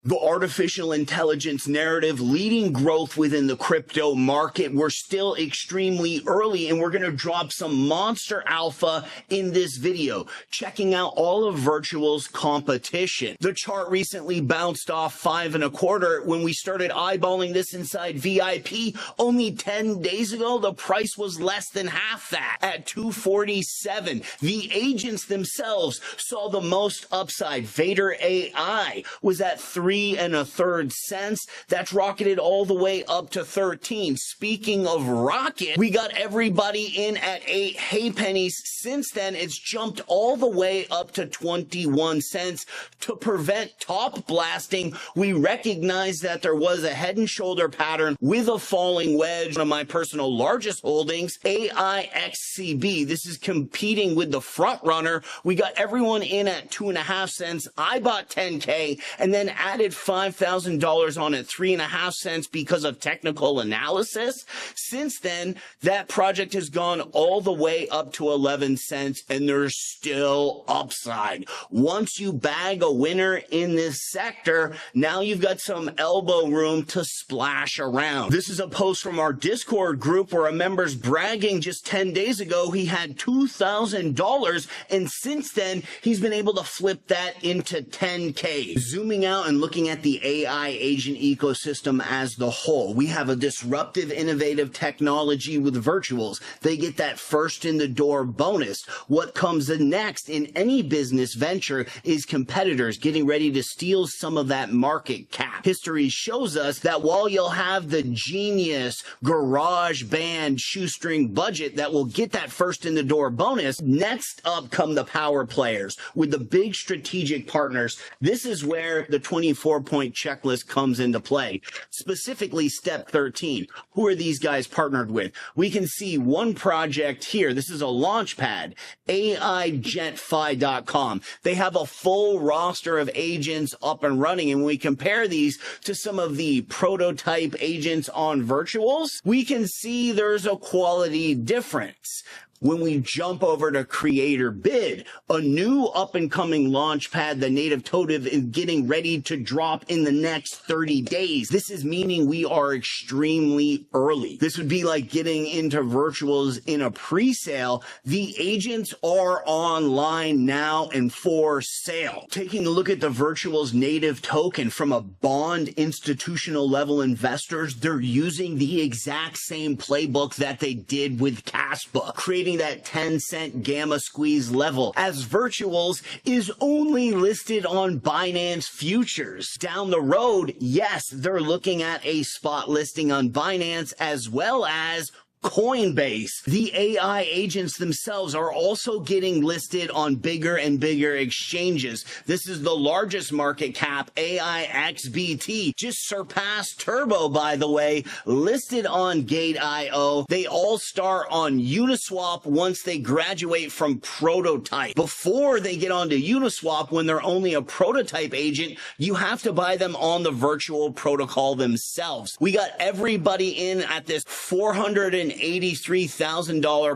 The artificial intelligence narrative leading growth within the crypto market. We're still extremely early, and we're going to drop some monster alpha in this video, checking out all of Virtual's competition. The chart recently bounced off 5 1/4. When we started eyeballing this inside VIP only 10 days ago, the price was less than half that at 247. The agents themselves saw the most upside. Vader AI was at 3 1/3 cents. That's rocketed all the way up to 13. Speaking of rocket, we got everybody in at 8 halfpennies. Since then, it's jumped all the way up to 21 cents. To prevent top blasting, we recognize that there was a head and shoulder pattern with a falling wedge. One of my personal largest holdings, AIXCB. This is competing with the front runner. We got everyone in at 2.5 cents. I bought 10K and then added $5,000 on it, 3.5 cents, because of technical analysis. Since then, that project has gone all the way up to 11 cents, and there's still upside. Once you bag a winner in this sector, now you've got some elbow room to splash around. This is a post from our Discord group where a member's bragging just 10 days ago he had $2,000, and since then he's been able to flip that into 10K. Zooming out and looking at the AI agent ecosystem as the whole, we have a disruptive, innovative technology with Virtuals. They get that first in the door bonus. What comes next in any business venture is competitors getting ready to steal some of that market cap. History shows us that while you'll have the genius garage band shoestring budget that will get that first in the door bonus, next up come the power players with the big strategic partners. This is where the 24-point checklist comes into play. Specifically, step 13. Who are these guys partnered with? We can see one project here. This is a launch pad, AIGentFi.com. They have a full roster of agents up and running, and when we compare these to some of the prototype agents on Virtuals, we can see there's a quality difference. When we jump over to Creator Bid, a new up-and-coming launch pad, the native totem, is getting ready to drop in the next 30 days. This is meaning we are extremely early. This would be like getting into Virtuals in a pre-sale. The agents are online now and for sale. Taking a look at the Virtuals native token from a bond institutional level investors, they're using the exact same playbook that they did with Caspa, creating that 10-cent gamma squeeze level, as Virtuals is only listed on Binance Futures. Down the road, yes, they're looking at a spot listing on Binance as well as Coinbase. The AI agents themselves are also getting listed on bigger and bigger exchanges. This is the largest market cap, AIXBT, just surpassed Turbo, by the way, listed on Gate.io. They all start on Uniswap once they graduate from prototype. Before they get onto Uniswap, when they're only a prototype agent, you have to buy them on the virtual protocol themselves. We got everybody in at this $483,000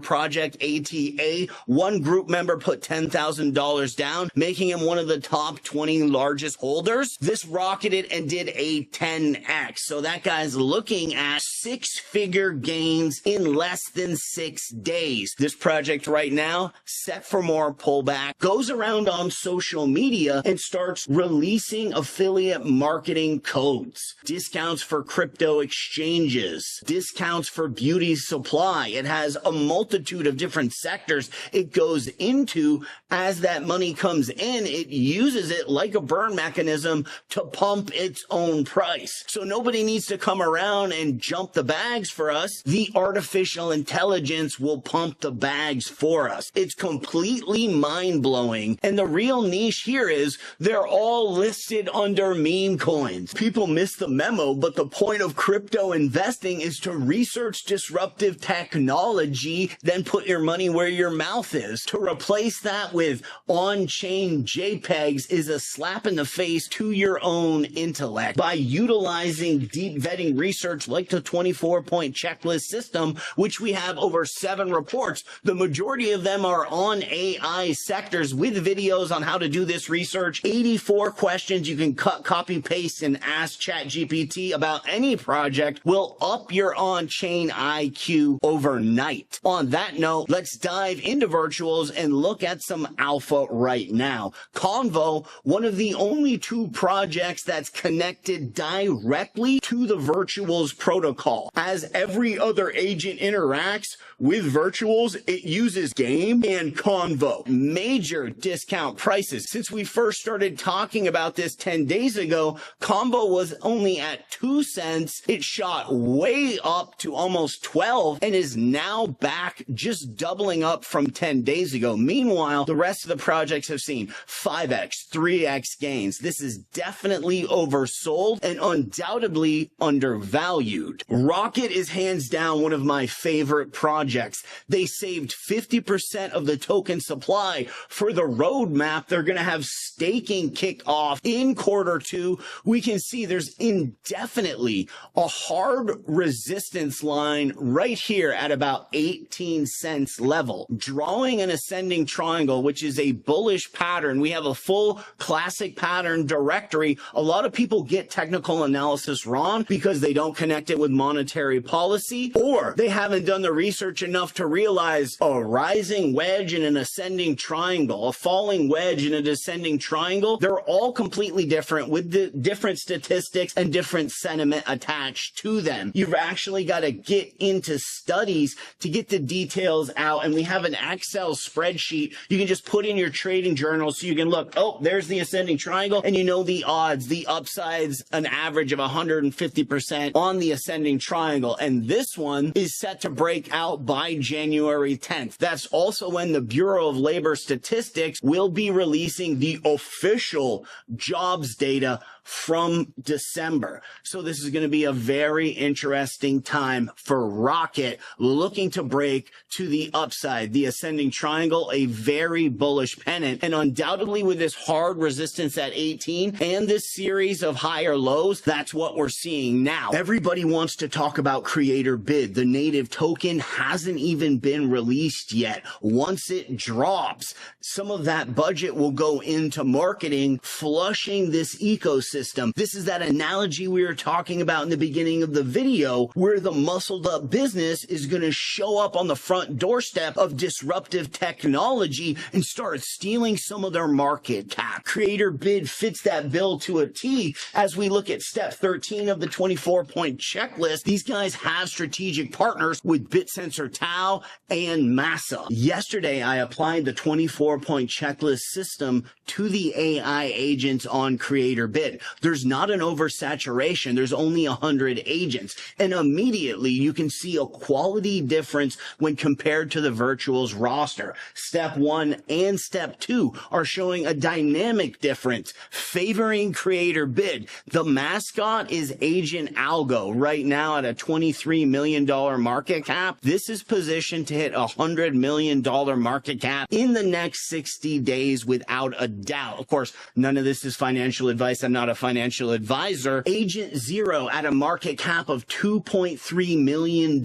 project ATA. One group member put $10,000 down, making him one of the top 20 largest holders. This rocketed and did a 10x. So that guy's looking at 6-figure gains in less than 6 days. This project right now set for more pullback, goes around on social media and starts releasing affiliate marketing codes, discounts for crypto exchanges, discounts for beauty supply. It has a multitude of different sectors it goes into. As that money comes in, it uses it like a burn mechanism to pump its own price. So nobody needs to come around and jump the bags for us. The artificial intelligence will pump the bags for us. It's completely mind-blowing. And the real niche here is they're all listed under Memecoins. People miss the memo, but the point of crypto investing is to research disruptive disruptive technology, then put your money where your mouth is. To replace that with on-chain JPEGs is a slap in the face to your own intellect. By utilizing deep vetting research like the 24-point checklist system, which we have over 7 reports, the majority of them are on AI sectors with videos on how to do this research. 84 questions you can cut, copy, paste, and ask ChatGPT about any project will up your on-chain IQ overnight. On that note, let's dive into virtuals and look at some alpha right now. Convo, one of the only 2 projects that's connected directly to the virtuals protocol. As every other agent interacts with virtuals, it uses game and Convo. Major discount prices. Since we first started talking about this 10 days ago, Convo was only at 2 cents. It shot way up to almost 12 and is now back, just doubling up from 10 days ago. Meanwhile, the rest of the projects have seen 5x, 3x gains. This is definitely oversold and undoubtedly undervalued. Rocket is hands down one of my favorite projects. They saved 50% of the token supply. For the roadmap, they're going to have staking kick off in Q2. We can see there's indefinitely a hard resistance line right here at about 18 cents level. Drawing an ascending triangle, which is a bullish pattern. We have a full classic pattern directory. A lot of people get technical analysis wrong because they don't connect it with monetary policy, or they haven't done the research enough to realize a rising wedge and an ascending triangle, a falling wedge and a descending triangle. They're all completely different with the different statistics and different sentiment attached to them. You've actually got to get into studies to get the details out, and we have an Excel spreadsheet. You can just put in your trading journal so you can look, oh, there's the ascending triangle, and you know the odds, the upsides, an average of 150% on the ascending triangle. And this one is set to break out by January 10th. That's also when the Bureau of Labor Statistics will be releasing the official jobs data from December. So this is going to be a very interesting time for Rocket, looking to break to the upside. The ascending triangle, a very bullish pennant, and undoubtedly with this hard resistance at 18 and this series of higher lows, that's what we're seeing now. Everybody wants to talk about Creator Bid. The native token hasn't even been released yet. Once it drops, some of that budget will go into marketing, flushing this ecosystem. This is that analogy we were talking about in the beginning of the video, where the muscled up business is going to show up on the front doorstep of disruptive technology and start stealing some of their market cap. Creator Bid fits that bill to a T. As we look at step 13 of the 24-point checklist, these guys have strategic partners with BitSensor Tau and Massa. Yesterday, I applied the 24-point checklist system to the AI agents on Creator Bid. There's not an oversaturation. There's only 100 agents. And immediately you can see a quality difference when compared to the virtuals roster. Step 1 and step 2 are showing a dynamic difference favoring Creator Bid. The mascot is Agent Algo right now at a $23 million market cap. This is positioned to hit a $100 million market cap in the next 60 days without a doubt. Of course, none of this is financial advice. I'm not a financial advisor. Agent Zero at a market cap of $2.3 million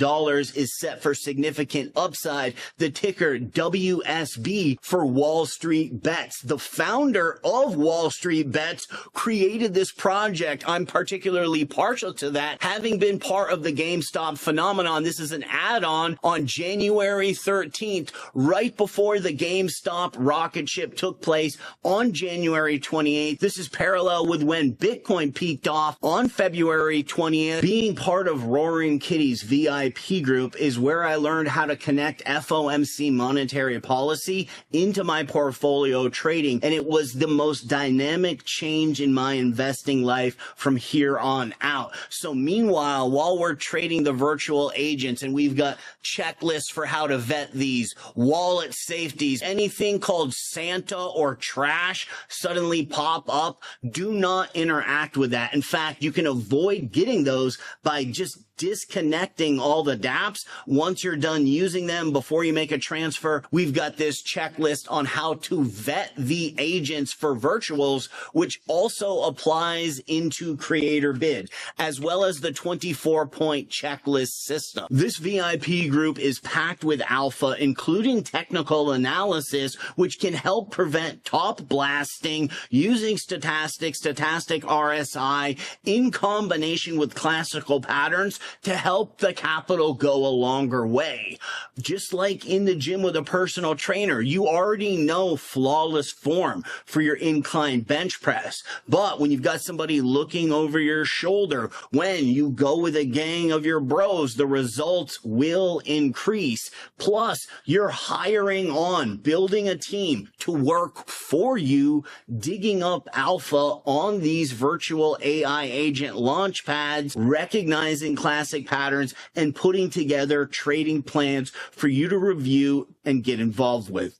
is set for significant upside. The ticker WSB for Wall Street Bets. The founder of Wall Street Bets created this project. I'm particularly partial to that, having been part of the GameStop phenomenon. This is an add-on on January 13th, right before the GameStop rocket ship took place on January 28th. This is parallel with when Bitcoin peaked off on February 20th. Being part of Roaring Kitty's VIP group is where I learned how to connect FOMC monetary policy into my portfolio trading, and it was the most dynamic change in my investing life from here on out. So meanwhile, while we're trading the virtual agents and we've got checklists for how to vet these, wallet safeties, anything called Santa or trash suddenly pop up, do not interact with that. In fact, you can avoid getting those by just disconnecting all the dApps. Once you're done using them, before you make a transfer, we've got this checklist on how to vet the agents for virtuals, which also applies into Creator Bid, as well as the 24-point checklist system. This VIP group is packed with alpha, including technical analysis, which can help prevent top blasting using stochastic RSI in combination with classical patterns to help the capital go a longer way. Just like in the gym with a personal trainer, you already know flawless form for your incline bench press. But when you've got somebody looking over your shoulder, when you go with a gang of your bros, the results will increase. Plus, you're hiring on, building a team to work for you, digging up alpha on these virtual AI agent launch pads, recognizing classic patterns, and putting together trading plans for you to review and get involved with.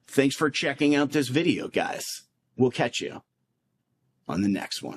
Thanks for checking out this video, guys. We'll catch you on the next one.